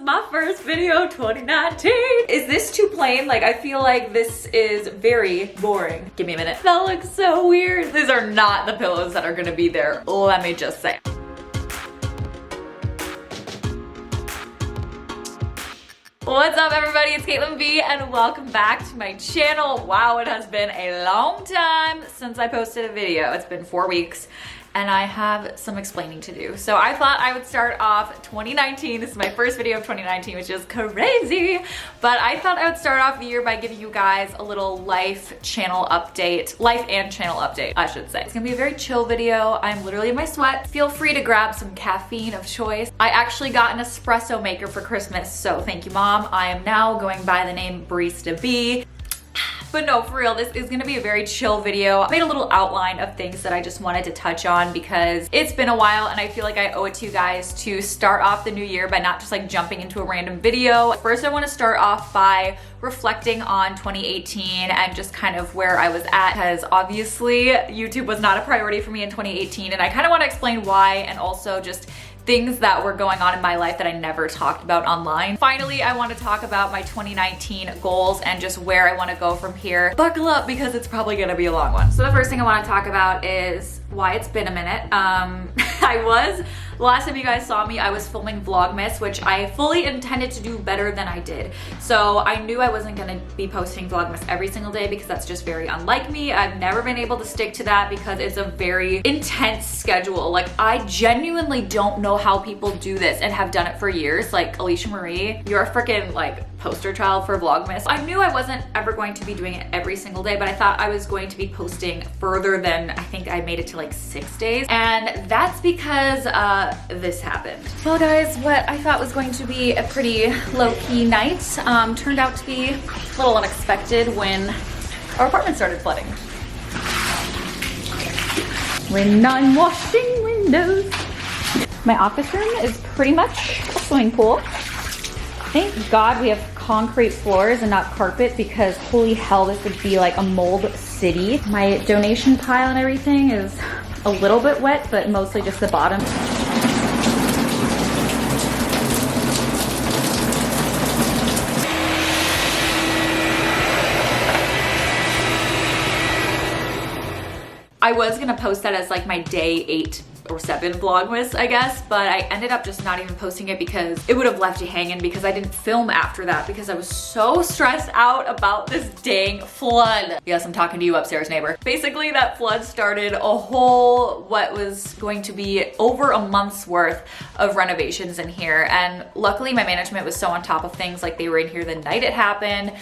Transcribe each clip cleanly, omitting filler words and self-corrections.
my first video 2019. Is this too plain? Like, I feel like this is very boring. Give me a minute. That looks so weird. These are not the pillows that are gonna be there, let me just say. What's up everybody, it's CaitlinBea and welcome back to my channel. Wow, it has been a long time since I posted a video. It's been 4 weeks and I have some explaining to do. So I thought I would start off 2019. This is my first video of 2019, which is crazy. But I thought I would start off the year by giving you guys a little life and channel update, I should say. It's gonna be a very chill video. I'm literally in my sweat. Feel free to grab some caffeine of choice. I actually got an espresso maker for Christmas, so thank you, Mom. I am now going by the name Barista Bee. But no, for real, this is gonna be a very chill video. I made a little outline of things that I just wanted to touch on because it's been a while and I feel like I owe it to you guys to start off the new year by not just like jumping into a random video. First, I wanna start off by reflecting on 2018 and just kind of where I was at, because obviously YouTube was not a priority for me in 2018, and I kind of wanna explain why, and also just things that were going on in my life that I never talked about online. Finally, I want to talk about my 2019 goals and just where I want to go from here. Buckle up because it's probably going to be a long one. So the first thing I want to talk about is why it's been a minute. The last time you guys saw me, I was filming Vlogmas, which I fully intended to do better than I did. So I knew I wasn't gonna be posting Vlogmas every single day because that's just very unlike me. I've never been able to stick to that because it's a very intense schedule. Like, I genuinely don't know how people do this and have done it for years. Like, Alicia Marie, you're a freaking like poster child for Vlogmas. I knew I wasn't ever going to be doing it every single day, but I thought I was going to be posting further than, I think I made it to like 6 days. And that's because this happened. Well guys, what I thought was going to be a pretty low-key night turned out to be a little unexpected when our apartment started flooding. When I'm washing windows. My office room is pretty much a swimming pool. Thank God we have concrete floors and not carpet, because holy hell, this would be like a mold city. My donation pile and everything is a little bit wet, but mostly just the bottom. I was gonna post that as like my day 8 or 7 Vlogmas, I guess, but I ended up just not even posting it because it would have left you hanging, because I didn't film after that because I was so stressed out about this dang flood. Yes, I'm talking to you upstairs, neighbor. Basically, that flood started a whole, what was going to be over a month's worth of renovations in here, and luckily my management was so on top of things. Like, they were in here the night it happened,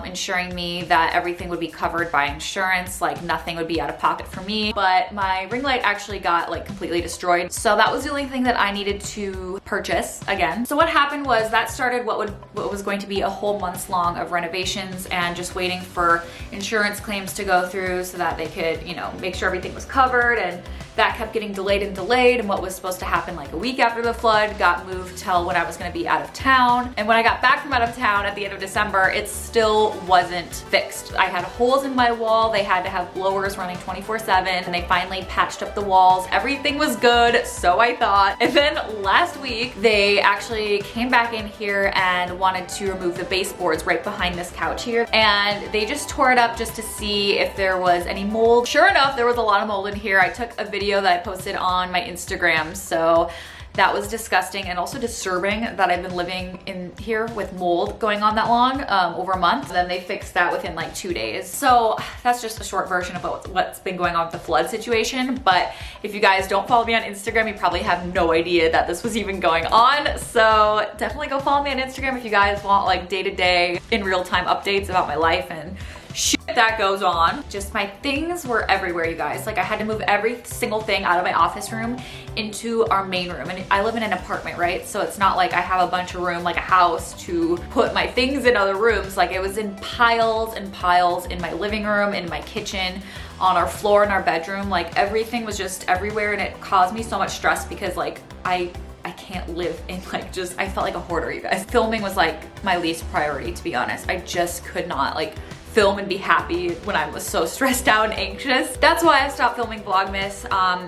ensuring me that everything would be covered by insurance, like nothing would be out of pocket for me. But my ring light actually got like completely destroyed, so that was the only thing that I needed to purchase again. So what happened was that started what was going to be a whole month's long of renovations and just waiting for insurance claims to go through so that they could, you know, make sure everything was covered, and that kept getting delayed and delayed, and what was supposed to happen like a week after the flood got moved till when I was gonna be out of town. And when I got back from out of town at the end of December, it still wasn't fixed. I had holes in my wall. They had to have blowers running 24/7, and they finally patched up the walls. Everything was good, so I thought. And then last week, they actually came back in here and wanted to remove the baseboards right behind this couch here, and they just tore it up just to see if there was any mold. Sure enough, there was a lot of mold in here. I took a video that I posted on my Instagram, so that was disgusting and also disturbing that I've been living in here with mold going on that long, over a month. And then they fixed that within like 2 days. So that's just a short version of what's been going on with the flood situation. But if you guys don't follow me on Instagram, you probably have no idea that this was even going on. So definitely go follow me on Instagram if you guys want like day-to-day in real-time updates about my life and shit that goes on. Just my things were everywhere, you guys. Like, I had to move every single thing out of my office room into our main room. And I live in an apartment, right? So it's not like I have a bunch of room like a house to put my things in other rooms. Like, it was in piles and piles in my living room, in my kitchen, on our floor in our bedroom. Like, everything was just everywhere, and it caused me so much stress because like I can't live in like I felt like a hoarder, you guys. Filming was like my least priority, to be honest. I just could not like film and be happy when I was so stressed out and anxious. That's why I stopped filming Vlogmas.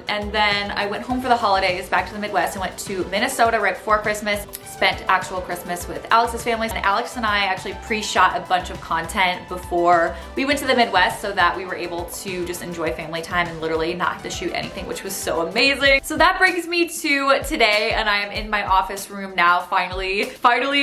And then I went home for the holidays, back to the Midwest. I went to Minnesota right before Christmas, spent actual Christmas with Alex's family. And Alex and I actually pre-shot a bunch of content before we went to the Midwest so that we were able to just enjoy family time and literally not have to shoot anything, which was so amazing. So that brings me to today, and I am in my office room now, finally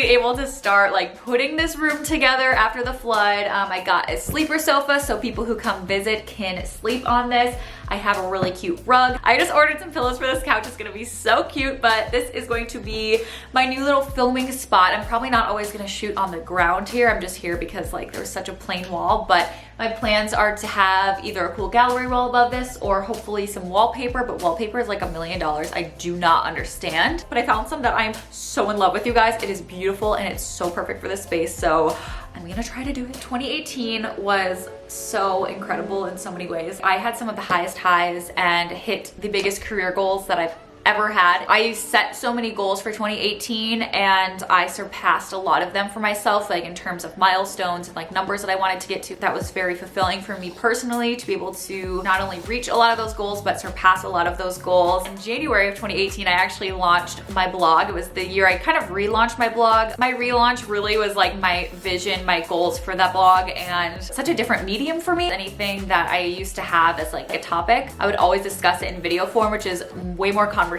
able to start like putting this room together after the flood. I got a sleeper sofa so people who come visit can sleep on this. I have a really cute rug. I just ordered some pillows for this couch. It's gonna be so cute, but this is going to be my new little filming spot. I'm probably not always gonna shoot on the ground here. I'm just here because like there's such a plain wall, but my plans are to have either a cool gallery wall above this or hopefully some wallpaper, but wallpaper is like $1 million. I do not understand, but I found some that I'm so in love with, you guys. It is beautiful and it's so perfect for this space, so I'm gonna try to do it. 2018 was so incredible in so many ways. I had some of the highest highs and hit the biggest career goals that I've ever had. I set so many goals for 2018 and I surpassed a lot of them for myself, like in terms of milestones and like numbers that I wanted to get to. That was very fulfilling for me personally to be able to not only reach a lot of those goals, but surpass a lot of those goals. In January of 2018, I actually launched my blog. It was the year I kind of relaunched my blog. My relaunch really was like my vision, my goals for that blog, and such a different medium for me. Anything that I used to have as like a topic, I would always discuss it in video form, which is way more conversational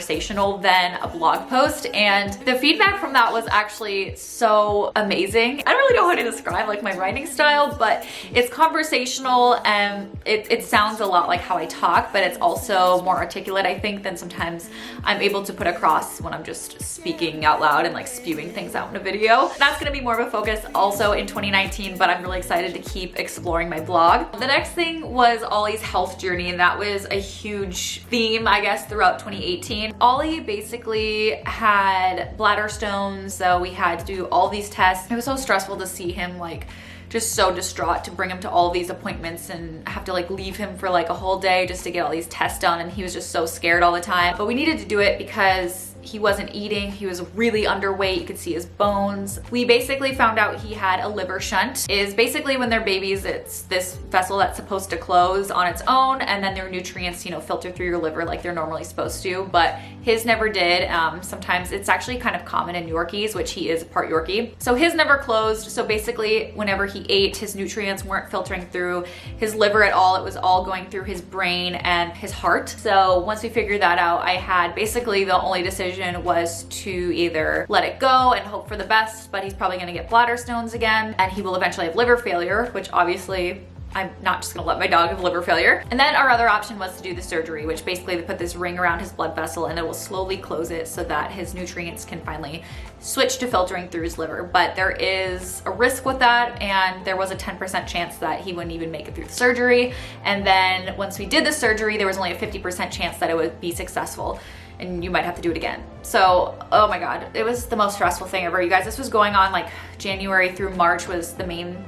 than a blog post, and the feedback from that was actually so amazing. I don't really know how to describe like my writing style, but it's conversational and it sounds a lot like how I talk, but it's also more articulate, I think, than sometimes I'm able to put across when I'm just speaking out loud and like spewing things out in a video. That's gonna be more of a focus also in 2019, but I'm really excited to keep exploring my blog. The next thing was Ollie's health journey, and that was a huge theme, I guess, throughout 2018. Ollie basically had bladder stones, so we had to do all these tests. It was so stressful to see him like just so distraught, to bring him to all these appointments and have to like leave him for like a whole day just to get all these tests done, and he was just so scared all the time. But we needed to do it because he wasn't eating, he was really underweight, you could see his bones. We basically found out he had a liver shunt. Is basically when they're babies, it's this vessel that's supposed to close on its own and then their nutrients, you know, filter through your liver like they're normally supposed to, but his never did. Sometimes it's actually kind of common in Yorkies, which he is part Yorkie. So his never closed, so basically whenever he ate, his nutrients weren't filtering through his liver at all, it was all going through his brain and his heart. So once we figured that out, I had basically the only decision was to either let it go and hope for the best, but he's probably gonna get bladder stones again and he will eventually have liver failure, which obviously I'm not just gonna let my dog have liver failure. And then our other option was to do the surgery, which basically they put this ring around his blood vessel and it will slowly close it so that his nutrients can finally switch to filtering through his liver. But there is a risk with that, and there was a 10% chance that he wouldn't even make it through the surgery. And then once we did the surgery, there was only a 50% chance that it would be successful, and you might have to do it again. So, oh my God, it was the most stressful thing ever. You guys, this was going on like January through March was the main.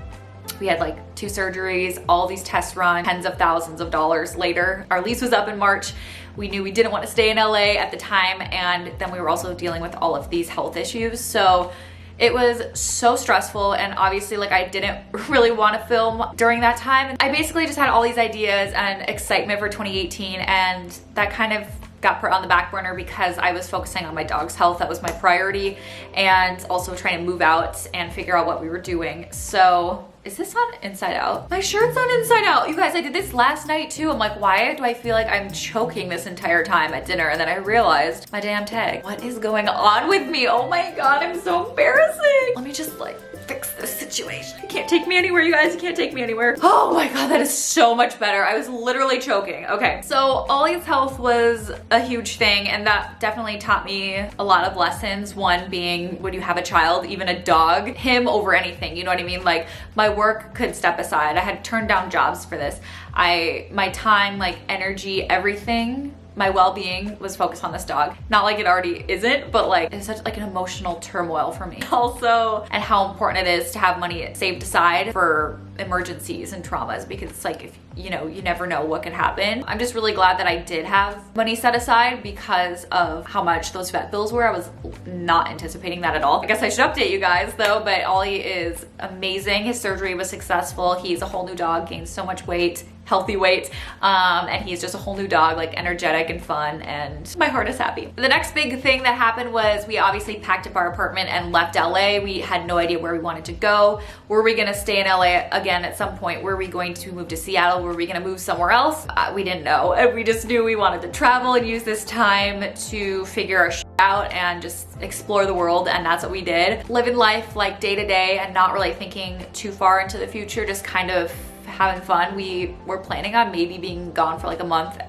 We had like 2 surgeries, all these tests run, tens of thousands of dollars later. Our lease was up in March. We knew we didn't want to stay in LA at the time, and then we were also dealing with all of these health issues. So it was so stressful, and obviously like I didn't really want to film during that time. I basically just had all these ideas and excitement for 2018, and that kind of got put on the back burner because I was focusing on my dog's health. That was my priority, and also trying to move out and figure out what we were doing. So is this on Inside Out? My shirt's on Inside Out. You guys, I did this last night too. I'm like, why do I feel like I'm choking this entire time at dinner? And then I realized my damn tag. What is going on with me? Oh my God, I'm so embarrassing. Let me just like fix this situation. You can't take me anywhere, you guys. You can't take me anywhere. Oh my God, that is so much better. I was literally choking. Okay, so Ollie's health was a huge thing, and that definitely taught me a lot of lessons. One being, when you have a child, even a dog, him over anything, you know what I mean? Like my work could step aside. I had turned down jobs for this. My time, like energy, everything, my well-being was focused on this dog. Not like it already isn't, but like it's such like an emotional turmoil for me. Also, and how important it is to have money saved aside for emergencies and traumas, because it's like, if you know, you never know what could happen. I'm just really glad that I did have money set aside because of how much those vet bills were. I was not anticipating that at all. I guess I should update you guys though, but Ollie is amazing. His surgery was successful. He's a whole new dog, gained so much weight, healthy weight, and he's just a whole new dog, like energetic and fun, and my heart is happy. The next big thing that happened was we obviously packed up our apartment and left LA. We had no idea where we wanted to go. Were we gonna stay in LA again at some point? Were we going to move to Seattle? Were we gonna move somewhere else? We didn't know. We just knew we wanted to travel and use this time to figure our shit out and just explore the world, and that's what we did. Living life like day to day and not really thinking too far into the future, just kind of having fun. We were planning on maybe being gone for like a month,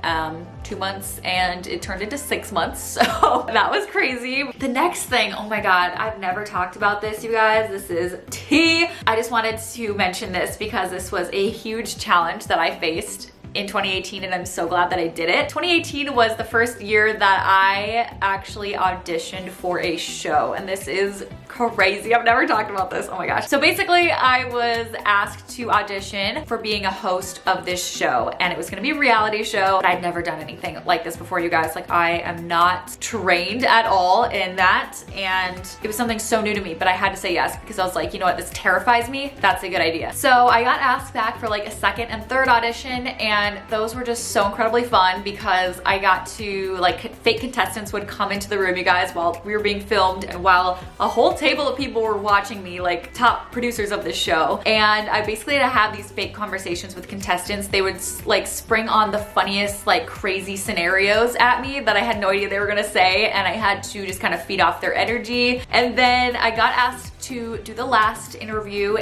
2 months, and it turned into 6 months, so that was crazy. The next thing, oh my god, I've never talked about this, you guys. This is tea. I just wanted to mention this because this was a huge challenge that I faced in 2018, and I'm so glad that I did it. 2018 was the first year that I actually auditioned for a show, and this is crazy. I've never talked about this. Oh my gosh. So basically, I was asked to audition for being a host of this show, and it was gonna be a reality show. I'd never done anything like this before, you guys. Like, I am not trained at all in that, and it was something so new to me, but I had to say yes because I was like, you know what, this terrifies me. That's a good idea. So I got asked back for like a second and third audition, and those were just so incredibly fun because I got to, like, fake contestants would come into the room, you guys, while we were being filmed and while a whole table of people were watching me, like top producers of this show. And I basically had to have these fake conversations with contestants. They would like spring on the funniest, like crazy scenarios at me that I had no idea they were gonna say, and I had to just kind of feed off their energy. And then I got asked to do the last interview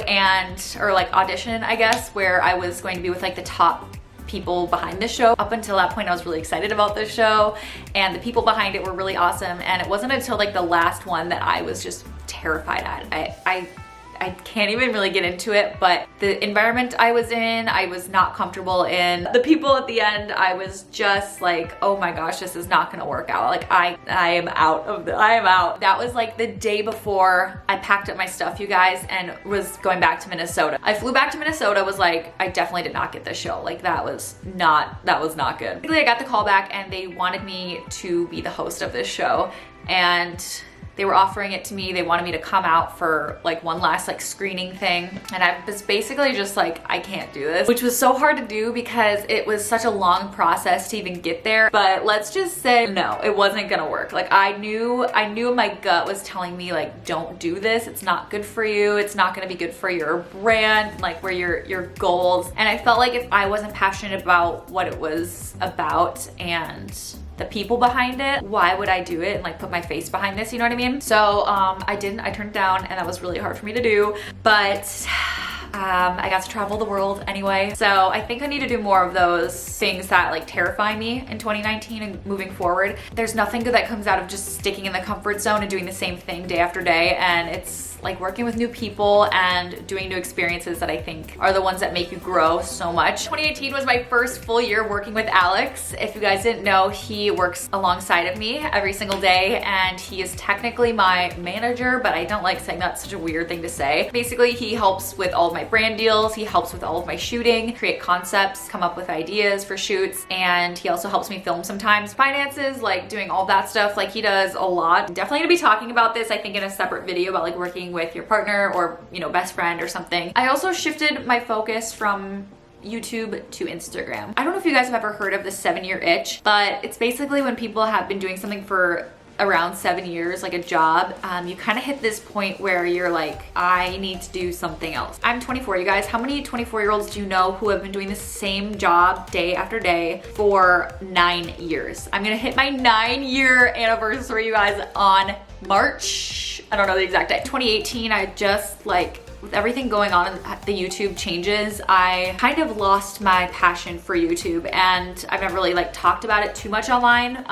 or like audition, I guess, where I was going to be with like the top people behind this show. Up until that point, I was really excited about this show, and the people behind it were really awesome. And it wasn't until like the last one that I was just terrified at. I can't even really get into it, but the environment I was in, I was not comfortable in. The people at the end, I was just like, oh my gosh, this is not gonna work out. Like, I am out. That was like the day before I packed up my stuff, you guys, and was going back to Minnesota. I flew back to Minnesota, was like, I definitely did not get this show. Like, that was not good. Basically, I got the call back and they wanted me to be the host of this show, and they were offering it to me. They wanted me to come out for like one last like screening thing. And I was basically just like, I can't do this, which was so hard to do because it was such a long process to even get there. But let's just say, no, it wasn't gonna work. Like, I knew my gut was telling me like, don't do this. It's not good for you. It's not gonna be good for your brand, like where your goals. And I felt like if I wasn't passionate about what it was about and the people behind it, why would I do it and like put my face behind this, you know what I mean? So I didn't, I turned it down, and that was really hard for me to do, but I got to travel the world anyway. So I think I need to do more of those things that like terrify me in 2019 and moving forward. There's nothing good that comes out of just sticking in the comfort zone and doing the same thing day after day, and it's like working with new people and doing new experiences that I think are the ones that make you grow so much. 2018 was my first full year working with Alex. If you guys didn't know, he works alongside of me every single day, and he is technically my manager, but I don't like saying that's such a weird thing to say. Basically, he helps with all of my brand deals, he helps with all of my shooting, create concepts, come up with ideas for shoots, and he also helps me film sometimes. Finances, like doing all that stuff, like he does a lot. Definitely gonna be talking about this, I think, in a separate video about like working with your partner or, you know, best friend or something. I also shifted my focus from YouTube to Instagram. I don't know if you guys have ever heard of the 7-year itch, but it's basically when people have been doing something for around 7 years, like a job, you kind of hit this point where you're like, I need to do something else. I'm 24, you guys. How many 24-year-olds do you know who have been doing the same job day after day for 9 years? I'm gonna hit my 9-year anniversary, you guys, on March. I don't know the exact date. 2018, I just like, with everything going on in the YouTube changes, I kind of lost my passion for YouTube, and I've never really like talked about it too much online.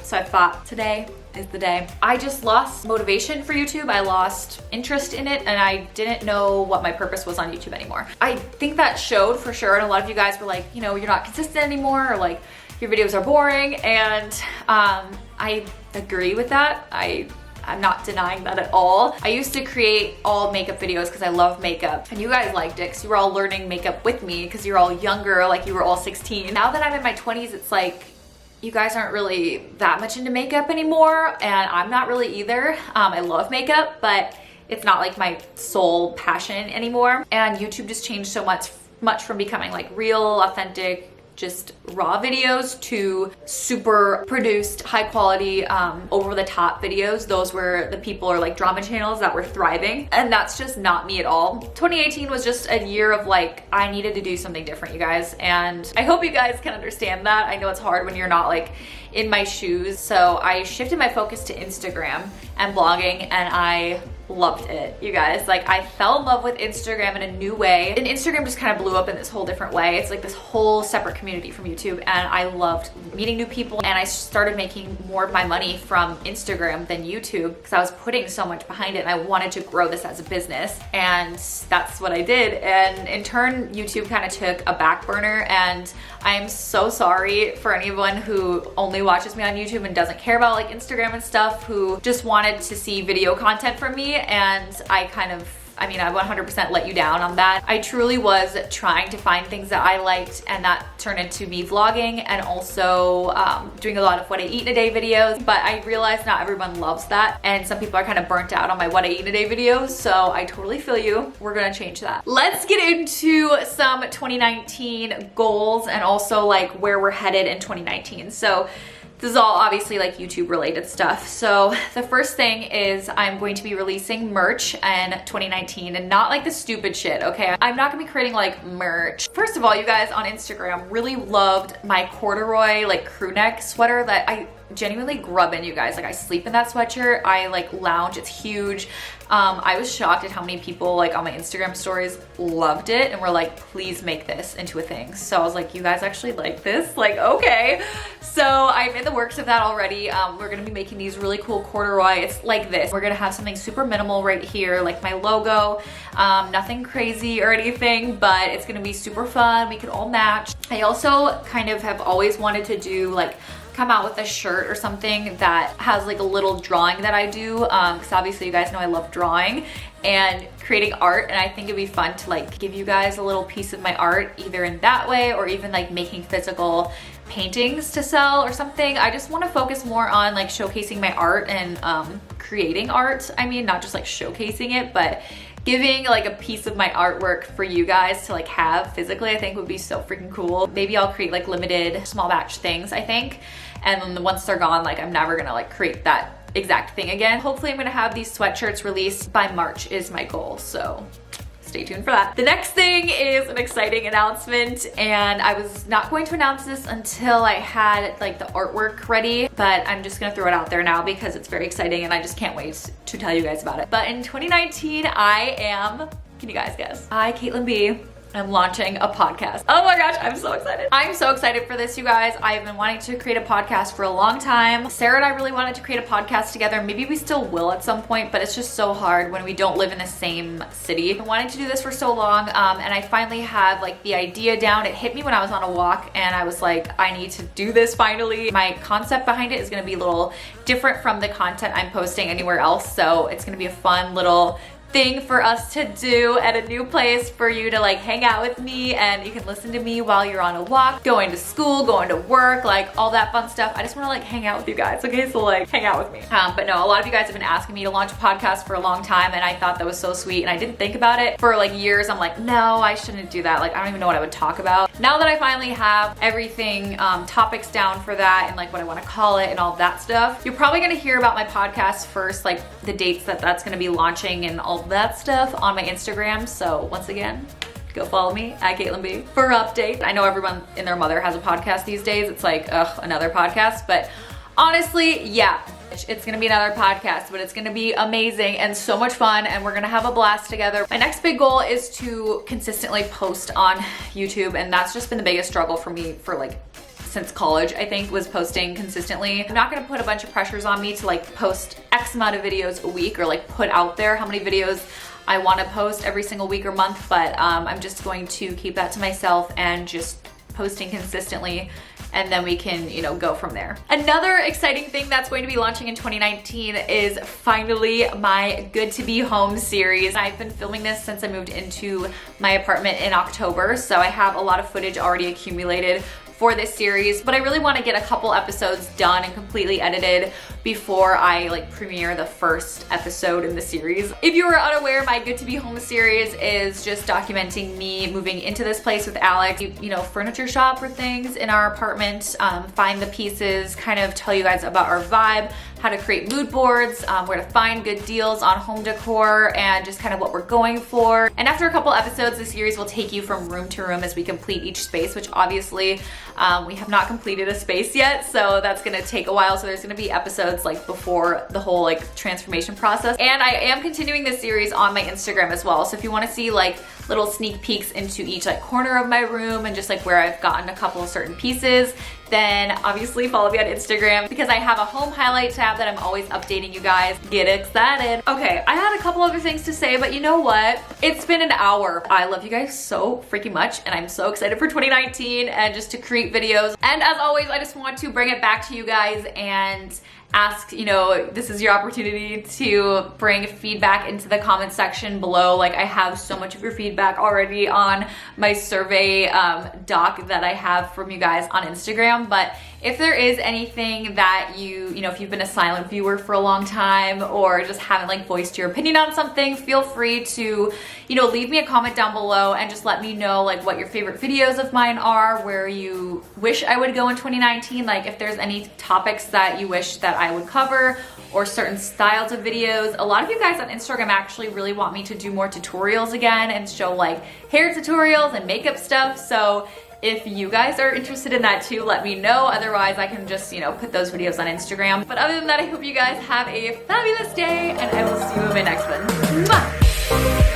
So I thought today is the day. I just lost motivation for YouTube. I lost interest in it, and I didn't know what my purpose was on YouTube anymore. I think that showed for sure, and a lot of you guys were like, you know, you're not consistent anymore, or like, your videos are boring, and I agree with that. I'm not denying that at all. I used to create all makeup videos because I love makeup, and you guys liked it because you were all learning makeup with me because you're all younger, like you were all 16. Now that I'm in my 20s, it's like you guys aren't really that much into makeup anymore, and I'm not really either. I love makeup, but it's not like my sole passion anymore. And YouTube just changed so much from becoming like real, authentic, just raw videos to super produced, high quality, over the top videos. Those were the people or like drama channels that were thriving, and that's just not me at all. 2018 was just a year of like, I needed to do something different, you guys, and I hope you guys can understand that. I know it's hard when you're not like in my shoes. So I shifted my focus to Instagram and blogging, and I loved it, you guys. Like, I fell in love with Instagram in a new way, and Instagram just kind of blew up in this whole different way. It's like this whole separate community from YouTube, and I loved meeting new people, and I started making more of my money from Instagram than YouTube because I was putting so much behind it, and I wanted to grow this as a business, and that's what I did. And in turn, YouTube kind of took a back burner, and I'm so sorry for anyone who only watches me on YouTube and doesn't care about like Instagram and stuff, who just wanted to see video content from me, and I 100% let you down on that. I truly was trying to find things that I liked, and that turned into me vlogging and also doing a lot of what I eat in a day videos. But I realized not everyone loves that, and some people are kind of burnt out on my what I eat in a day videos, so I totally feel you. We're gonna change that. Let's get into some 2019 goals and also like where we're headed in 2019. So this is all obviously like YouTube related stuff. So the first thing is I'm going to be releasing merch in 2019, and not like the stupid shit, okay? I'm not gonna be creating like merch. First of all, you guys on Instagram really loved my corduroy like crew neck sweater that I genuinely grub in, you guys. Like, I sleep in that sweatshirt. I like lounge. It's huge. I was shocked at how many people like on my Instagram stories loved it and were like, please make this into a thing. So I was like, you guys actually like this? Like, okay. So I'm in the works of that already. We're gonna be making these really cool corduroy. It's like this. We're gonna have something super minimal right here, like my logo. Nothing crazy or anything, but it's gonna be super fun. We can all match. I also kind of have always wanted to do like come out with a shirt or something that has like a little drawing that I do, because obviously you guys know I love drawing and creating art, and I think it'd be fun to like give you guys a little piece of my art either in that way or even like making physical paintings to sell or something. I just want to focus more on like showcasing my art and creating art. I mean, not just like showcasing it, but giving like a piece of my artwork for you guys to like have physically, I think would be so freaking cool. Maybe I'll create like limited small batch things, I think. And then once they're gone, like I'm never gonna like create that exact thing again. Hopefully I'm gonna have these sweatshirts released by March is my goal. So stay tuned for that. The next thing is an exciting announcement, and I was not going to announce this until I had like the artwork ready, but I'm just gonna throw it out there now because it's very exciting and I just can't wait to tell you guys about it. But in 2019, I am, can you guys guess? Caitlin B, I'm launching a podcast. Oh my gosh, I'm so excited. I'm so excited for this, you guys. I've been wanting to create a podcast for a long time. Sarah and I really wanted to create a podcast together. Maybe we still will at some point, but it's just so hard when we don't live in the same city. I've been wanting to do this for so long, and I finally have like the idea down. It hit me when I was on a walk, and I was like, I need to do this finally. My concept behind it is gonna be a little different from the content I'm posting anywhere else, so it's gonna be a fun little thing for us to do at a new place for you to like hang out with me, and you can listen to me while you're on a walk, going to school, going to work, like all that fun stuff. I just want to like hang out with you guys, okay? So like hang out with me. But no, a lot of you guys have been asking me to launch a podcast for a long time, and I thought that was so sweet, and I didn't think about it for like years. I'm like, no, I shouldn't do that. Like, I don't even know what I would talk about. Now that I finally have everything, topics down for that and like what I want to call it and all that stuff, you're probably going to hear about my podcast first, like the dates that that's going to be launching and all that stuff on my Instagram. So once again, go follow me at Caitlin B for updates. I know everyone and their mother has a podcast these days. It's like, ugh, another podcast. But honestly, yeah, it's gonna be another podcast, but it's gonna be amazing and so much fun, and we're gonna have a blast together. My next big goal is to consistently post on YouTube, and that's just been the biggest struggle for me for like since college, I think, was posting consistently. I'm not gonna put a bunch of pressures on me to like post X amount of videos a week or like put out there how many videos I wanna post every single week or month, but I'm just going to keep that to myself and just posting consistently and then we can, you know, go from there. Another exciting thing that's going to be launching in 2019 is finally my Good to Be Home series. I've been filming this since I moved into my apartment in October, so I have a lot of footage already accumulated for this series, but I really want to get a couple episodes done and completely edited before I like premiere the first episode in the series. If you were unaware, my Good to Be Home series is just documenting me moving into this place with Alex. You know, furniture shop for things in our apartment, find the pieces, kind of tell you guys about our vibe, how to create mood boards, where to find good deals on home decor, and just kind of what we're going for. And after a couple episodes, the series will take you from room to room as we complete each space, which obviously we have not completed a space yet, so that's gonna take a while. So there's gonna be episodes like before the whole like transformation process. And I am continuing this series on my Instagram as well. So if you wanna see like little sneak peeks into each like corner of my room and just like where I've gotten a couple of certain pieces, then obviously follow me on Instagram because I have a home highlight tab that I'm always updating you guys. Get excited. Okay, I had a couple other things to say, but you know what? It's been an hour. I love you guys so freaking much, and I'm so excited for 2019 and just to create videos. And as always, I just want to bring it back to you guys and ask, you know, this is your opportunity to bring feedback into the comment section below. Like, I have so much of your feedback already on my survey doc that I have from you guys on Instagram, but if there is anything that you know, if you've been a silent viewer for a long time or just haven't like voiced your opinion on something, feel free to, you know, leave me a comment down below and just let me know like what your favorite videos of mine are, where you wish I would go in 2019, like if there's any topics that you wish that I would cover or certain styles of videos. A lot of you guys on Instagram actually really want me to do more tutorials again and show like hair tutorials and makeup stuff. So if you guys are interested in that too, let me know. Otherwise, I can just, you know, put those videos on Instagram. But other than that, I hope you guys have a fabulous day, and I will see you in my next one. Mwah!